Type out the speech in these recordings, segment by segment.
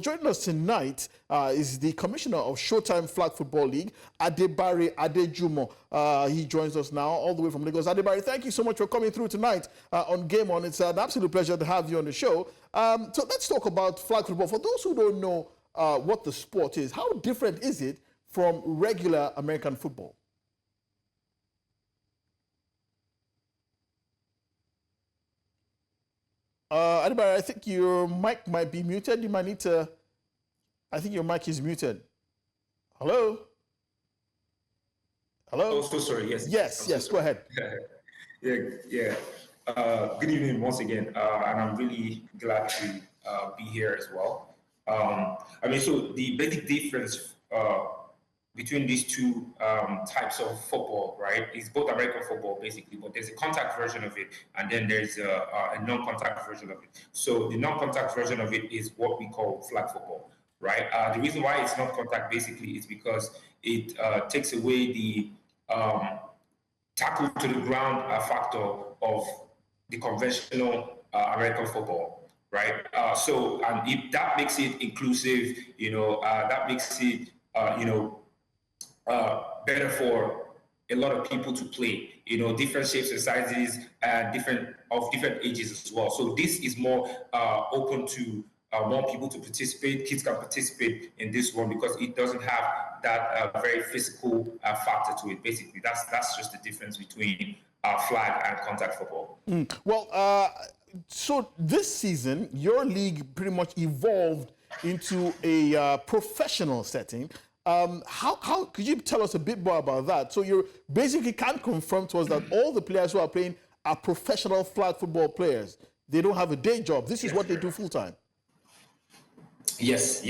Joining us tonight is the commissioner of Showtime Flag Football League, Adebare Adejumo. He joins us now all the way from Lagos. Adebare, thank you so much for coming through tonight on Game On. It's an absolute pleasure to have you on the show. So let's talk about flag football. For those who don't know what the sport is, how different is it from regular American football? Adebare, I think your mic might be muted. You might need to... I think your mic is muted. Hello? Hello? Oh, so sorry. Yes. Yes. Go ahead. Yeah. Good evening once again, and I'm really glad to be here as well. So the basic difference between these two types of football, right, is both American football basically, but there's a contact version of it, and then there's a non-contact version of it. So the non-contact version of it is what we call flag football, right? The reason why it's not contact basically is because it takes away the tackle to the ground factor of the conventional American football, right? And if that makes it inclusive, that makes it, better for a lot of people to play, different shapes and sizes and different ages as well. So this is more open to more people to participate. Kids can participate in this one because it doesn't have that very physical factor to it. Basically, that's just the difference between flag and contact football. So this season, your league pretty much evolved into a professional setting. How could you tell us a bit more about that? So you basically can confirm to us that all the players who are playing are professional flag football players. They don't have a day job. This is what they do full time. Yes.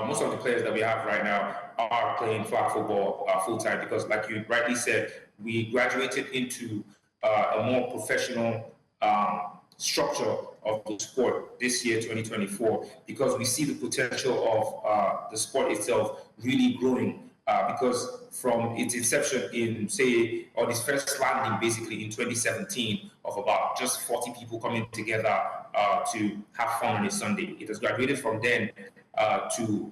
Most of the players that we have right now are playing flag football full time because, like you rightly said, we graduated into a more professional structure of the sport this year, 2024, because we see the potential of the sport itself really growing. Because from its inception or this first landing basically in 2017 of about just 40 people coming together to have fun on a Sunday, it has graduated from then to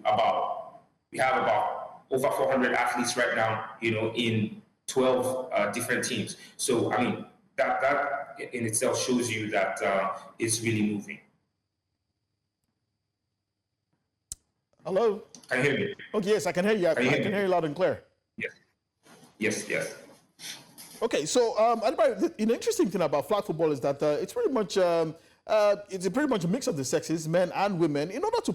we have about over 400 athletes right now, in 12 different teams. So, that in itself shows you that it's really moving. Hello? Can you hear me? Oh, yes, I can hear you. I can hear you loud and clear. Yes. Okay, so the interesting thing about flag football is that it's pretty much a mix of the sexes, men and women, in order to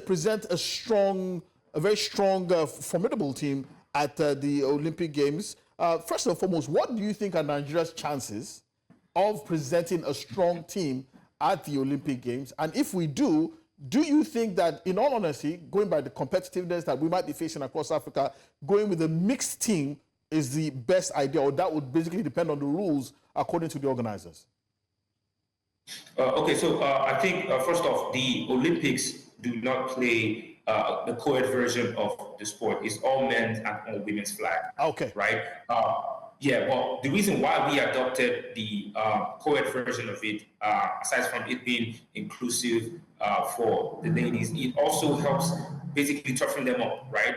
present a very strong, formidable team at the Olympic Games. First and foremost, what do you think are Nigeria's chances of presenting a strong team at the Olympic Games? And if we do you think that, in all honesty, going by the competitiveness that we might be facing across Africa, going with a mixed team is the best idea, or that would basically depend on the rules according to the organizers? I think, first off, the Olympics do not play the co-ed version of the sport. It's all men's and all women's flag. Okay. Right? Well, the reason why we adopted the co-ed version of it, aside from it being inclusive for the ladies, it also helps basically toughen them up, right?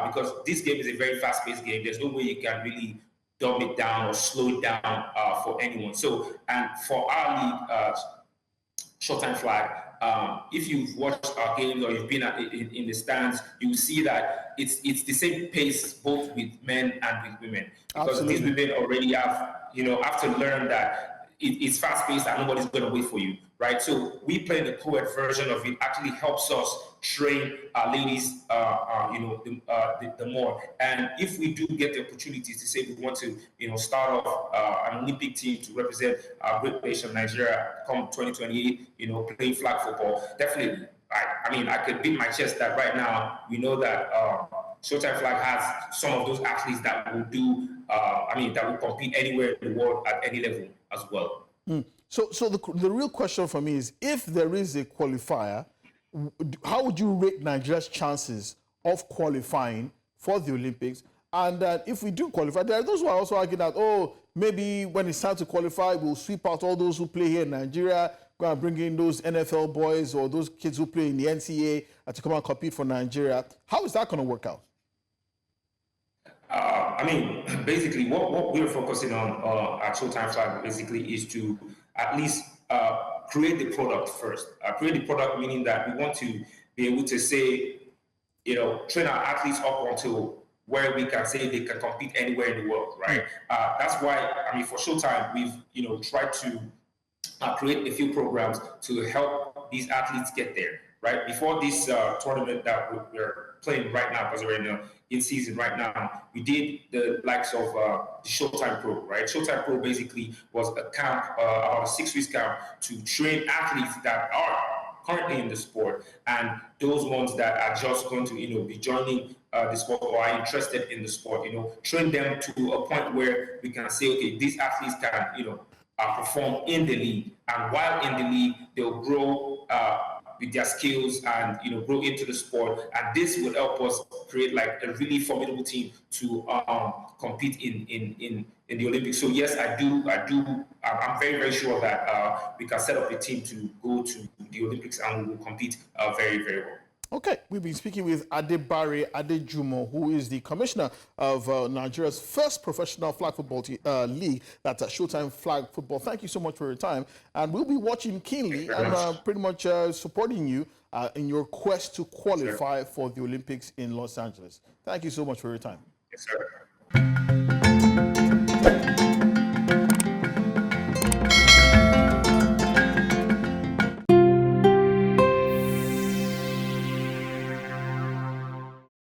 Because this game is a very fast-paced game. There's no way you can really dumb it down or slow it down for anyone. So, and for our league, Showtime Flag, if you've watched our games or you've been in the stands, you will see that it's the same pace both with men and with women. Because Absolutely. These women already have to learn that it's fast-paced and nobody's going to wait for you, right? So we play the co-ed version of it. Actually helps us train our ladies, the more. And if we do get the opportunities to say we want to, start off an Olympic team to represent our great nation, Nigeria, come 2028, playing flag football, definitely. I could beat my chest that right now we know that Showtime Flag has some of those athletes that will do, that will compete anywhere in the world at any level as well. So the real question for me is, if there is a qualifier, how would you rate Nigeria's chances of qualifying for the Olympics? And if we do qualify, there are those who are also arguing that, maybe when it's time to qualify, we'll sweep out all those who play here in Nigeria, go and bring in those NFL boys or those kids who play in the NCAA to come and compete for Nigeria. How is that going to work out? I mean, basically, what we're focusing on at Showtime Flag basically is to at least create the product first. Create the product meaning that we want to be able to say, train our athletes up until where we can say they can compete anywhere in the world, right? That's why, I mean, for Showtime, we've tried to create a few programs to help these athletes get there, right? Before this tournament that we're playing right now, because we're in season right now, we did the likes of the Showtime Pro, right? Showtime Pro basically was a camp, about a 6 week camp to train athletes that are currently in the sport and those ones that are just going to, be joining the sport or are interested in the sport, train them to a point where we can say, okay, these athletes can, perform in the league, and while in the league, they'll grow with their skills and grow into the sport, and this will help us create like a really formidable team to compete in the Olympics. So yes, I do. I'm very, very sure that we can set up a team to go to the Olympics and we will compete very, very well. Okay, we've been speaking with Adebare Adejumo, who is the commissioner of Nigeria's first professional flag football league, that's Showtime Flag Football. Thank you so much for your time, and we'll be watching keenly and pretty much supporting you in your quest to qualify for the Olympics in Los Angeles. Thank you so much for your time. Yes, sir.